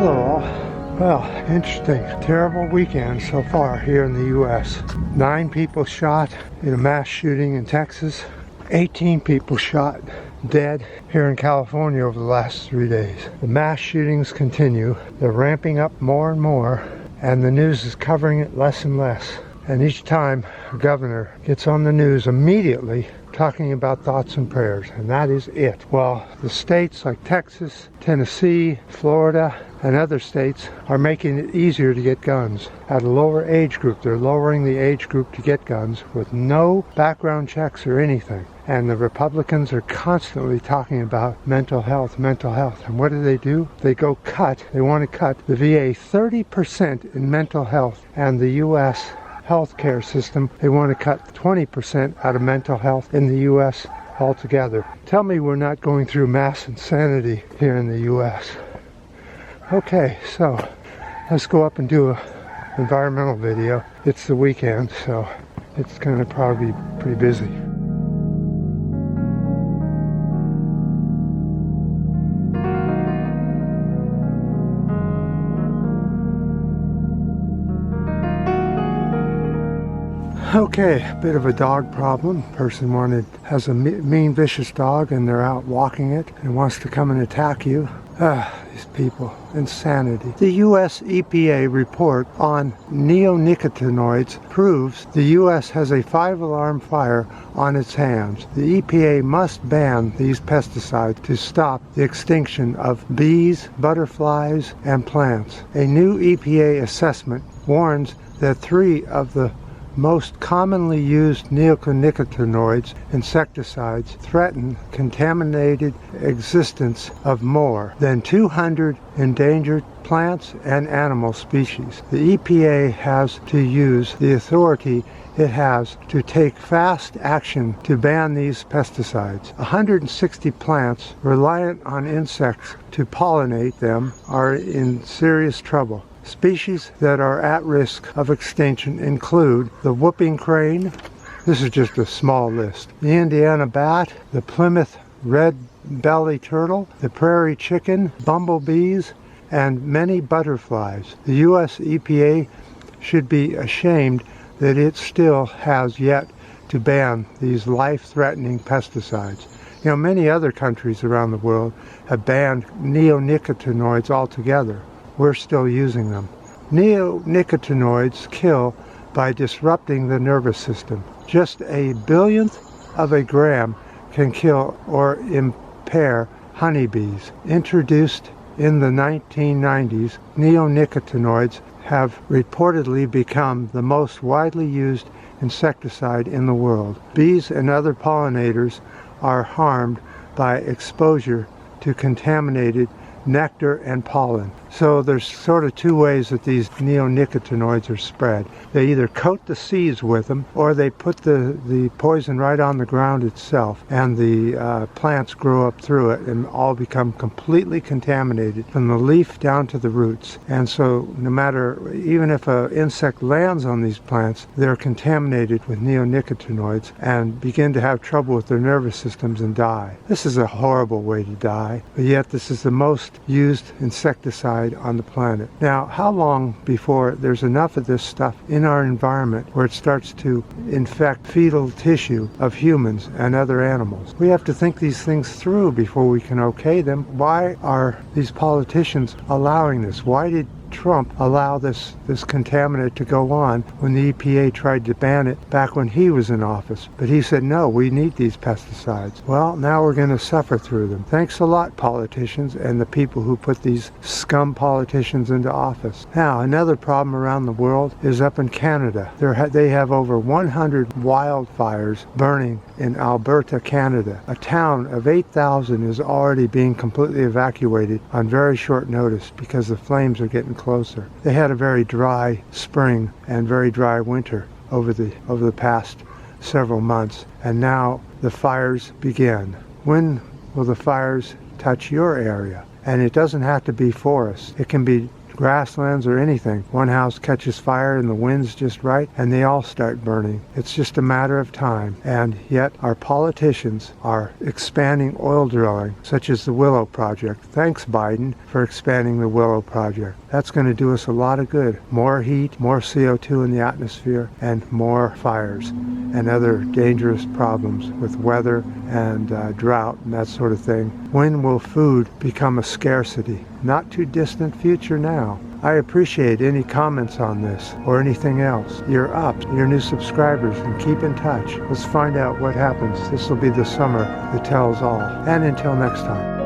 Hello all. Well, interesting. Terrible weekend so far here in the U.S. 9 people shot in a mass shooting in Texas. 18 people shot dead here in California over the last 3 days. The mass shootings continue. They're ramping up more and more, and the news is covering it less and less. And each time a governor gets on the news immediately talking about thoughts and prayers, and that is it. Well, the states like Texas, Tennessee, Florida, and other states are making it easier to get guns at a lower age group. They're lowering the age group to get guns with no background checks or anything. And the Republicans are constantly talking about mental health. And what do? They want to cut the VA 30% in mental health, and the U.S. healthcare system, they want to cut 20% out of mental health in the U.S. altogether. Tell me we're not going through mass insanity here in the U.S. Okay, so let's go up and do an environmental video. It's the weekend, so it's going to probably be pretty busy. Okay, a bit of a dog problem. Person has a mean, vicious dog, and they're out walking it and wants to come and attack you. These people, insanity. The U.S. EPA report on neonicotinoids proves the U.S. has a 5-alarm fire on its hands. The EPA must ban these pesticides to stop the extinction of bees, butterflies, and plants. A new EPA assessment warns that 3 of the most commonly used neonicotinoids, insecticides, threaten contaminated existence of more than 200 endangered plants and animal species. The EPA has to use the authority it has to take fast action to ban these pesticides. 160 plants reliant on insects to pollinate them are in serious trouble. Species that are at risk of extinction include the whooping crane, this is just a small list, the Indiana bat, the Plymouth red-belly turtle, the prairie chicken, bumblebees, and many butterflies. The U.S. EPA should be ashamed that it still has yet to ban these life-threatening pesticides. You know, many other countries around the world have banned neonicotinoids altogether. We're still using them. Neonicotinoids kill by disrupting the nervous system. Just a billionth of a gram can kill or impair honeybees. Introduced in the 1990s, neonicotinoids have reportedly become the most widely used insecticide in the world. Bees and other pollinators are harmed by exposure to contaminated nectar and pollen. So there's sort of 2 ways that these neonicotinoids are spread. They either coat the seeds with them, or they put the poison right on the ground itself, and the plants grow up through it and all become completely contaminated from the leaf down to the roots. And so no matter, even if an insect lands on these plants, they're contaminated with neonicotinoids and begin to have trouble with their nervous systems and die. This is a horrible way to die, but yet this is the most used insecticide on the planet. Now, how long before there's enough of this stuff in our environment where it starts to infect fetal tissue of humans and other animals? We have to think these things through before we can okay them. Why are these politicians allowing this? Why did Trump allow this contaminant to go on when the EPA tried to ban it back when he was in office? But he said, no, we need these pesticides. Well, now we're going to suffer through them. Thanks a lot, politicians, and the people who put these scum politicians into office. Now, another problem around the world is up in Canada. They have over 100 wildfires burning in Alberta, Canada. A town of 8,000 is already being completely evacuated on very short notice because the flames are getting closer. They had a very dry spring and very dry winter over the past several months, and now the fires begin. When will the fires touch your area? And it doesn't have to be forests. It can be grasslands or anything. One house catches fire and the wind's just right, and they all start burning. It's just a matter of time. And yet our politicians are expanding oil drilling, such as the Willow Project. Thanks, Biden, for expanding the Willow Project. That's going to do us a lot of good. More heat, more CO2 in the atmosphere, and more fires and other dangerous problems with weather and drought and that sort of thing. When will food become a scarcity? Not too distant future now. I appreciate any comments on this or anything else. You're up, you're new subscribers, and keep in touch. Let's find out what happens. This will be the summer that tells all. And until next time.